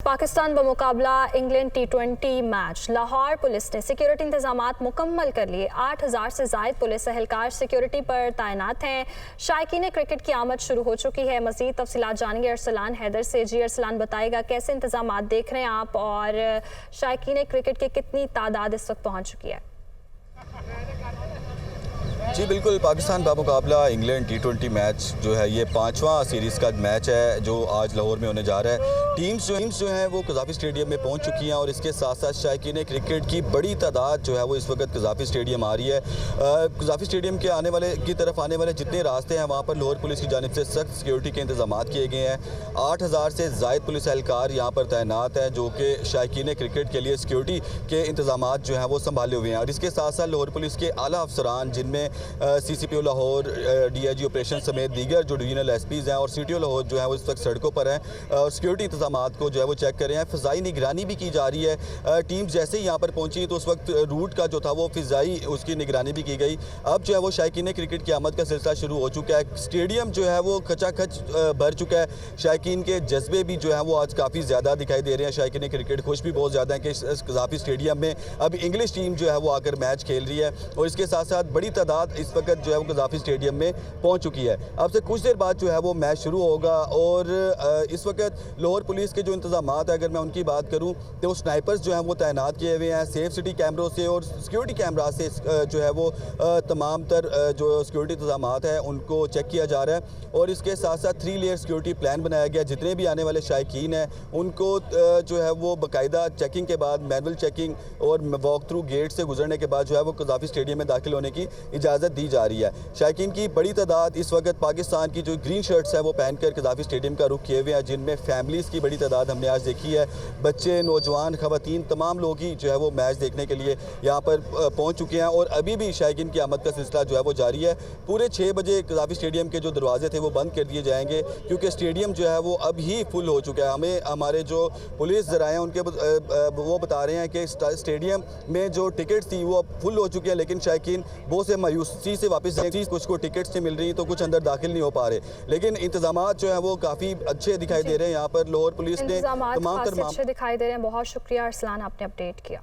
पाकिस्तान बमुकाबला England T20 match. Lahore police ने security इंतजामात मुकम्मल कर लिए। 8000 से जायद पुलिस एहलकार सिक्योरिटी पर तैनात हैं। शायकीन क्रिकेट की आमद शुरू हो चुकी है। मजीद तफसीलात जानेंगे अरसलान हैदर से। जी अरसलान, बताएगा कैसे इंतजामात देख रहे हैं आप और शायकीन क्रिकेट की कितनी तादाद इस वक्त पहुँच चुकी है? जी बिल्कुल, पाकिस्तान बामुकाबला इंग्लैंड T20 मैच जो है ये 5वां सीरीज़ का मैच है जो आज लाहौर में होने जा रहा है। टीम्स जो हैं वो कज़ाफ़ी स्टेडियम में पहुंच चुकी हैं और इसके साथ साथ शायकीन क्रिकेट की बड़ी तादाद जो है वो इस वक्त कज़ाफ़ी स्टेडियम आ रही है। कज़ाफ़ी स्टेडियम के तरफ आने वाले जितने रास्ते हैं वहाँ पर लाहौर पुलिस की जानिब से सख्त सिक्योरिटी के इंतजाम किए गए हैं। 8000 से ज़ायद पुलिस एहलकार यहाँ पर तैनात हैं जो कि शायकीन क्रिकेट के लिए सिक्योरिटी के इंतजाम जो हैं वो संभाले हुए हैं। और इसके साथ साथ लाहौर पुलिस के आला अफसरान जिनमें CCPO लाहौर, DIG ऑपरेशन समेत दीगर जो डिवीजनल SPs हैं और CTO लाहौर जो है वो इस वक्त सड़कों पर हैं और सिक्योरिटी इंतजाम को जो है वो चेक कर रहे हैं। फ़िज़ाई निगरानी भी की जा रही है। टीम जैसे ही यहाँ पर पहुंची तो उस वक्त रूट का जो था वो फ़िज़ाई उसकी निगरानी भी की गई। अब जो है वो शायकीन क्रिकेट की आमद का सिलसिला शुरू हो चुका है। स्टेडियम जो है वो खचाखच भर चुका है। शायकीन के जज्बे भी जो है वो आज काफ़ी ज़्यादा दिखाई दे रहे हैं। शायकीन क्रिकेट खुश भी बहुत ज़्यादा है कि इस कज़ाफ़ी स्टेडियम में अब इंग्लिश टीम जो है वो आकर मैच खेल रही है और इसके साथ साथ बड़ी तादाद इस वक्त जो है वो कज़ाफ़ी स्टेडियम में पहुंच चुकी है। अब से कुछ देर बाद जो है वो मैच शुरू होगा और इस वक्त लाहौर पुलिस के जो इंतजाम है अगर मैं उनकी बात करूं तो स्नाइपर्स जो हैं वो तैनात किए हुए हैं। सेफ सिटी कैमरों से और सिक्योरिटी कैमरा से जो है वो तमाम तर जो सिक्योरिटी इंतजाम है उनको चेक किया जा रहा है और इसके साथ साथ 3 लेयर सिक्योरिटी प्लान बनाया गया। जितने भी आने वाले शायकीन हैं उनको जो है वो बाकायदा चेकिंग के बाद मैनुअल चेकिंग और वॉक थ्रू गेट से गुजरने के बाद जो है वो कज़ाफ़ी स्टेडियम में दाखिल होने की इजाज़त दी जा रही है। शायकीन की बड़ी तादाद इस वक्त पाकिस्तान की जो ग्रीन शर्ट्स है वो पहनकर कज़ाफ़ी स्टेडियम का रुख किए हुए हैं, जिनमें फैमिलीज़ की बड़ी तादाद हमने आज देखी है। बच्चे, नौजवान, ख़वातीन तमाम लोग ही जो है वो मैच देखने के लिए यहाँ पर पहुँच चुके हैं और अभी भी शायकीन की आमद का सिलसिला जो है वो जारी है। पूरे 6 बजे कज़ाफ़ी स्टेडियम के जो दरवाजे थे वो बंद कर दिए जाएंगे क्योंकि स्टेडियम जो है वो अब ही फुल हो चुका है। हमें हमारे जो पुलिस ज़राए हैं उनके वो बता रहे हैं कि स्टेडियम में जो टिकट्स थी वो अब फुल हो चुकी है, लेकिन शायकीन बहुत से मायूसी से वापस कुछ को टिकट्स से मिल रही तो कुछ अंदर दाखिल नहीं हो पा रहे। लेकिन इंतजामात जो है वो काफ़ी अच्छे दिखाई दे रहे हैं। यहाँ पर लाहौर पुलिस ने तमाम अच्छे दिखाई दे रहे हैं। बहुत शुक्रिया अरसलान, आपने अपडेट किया।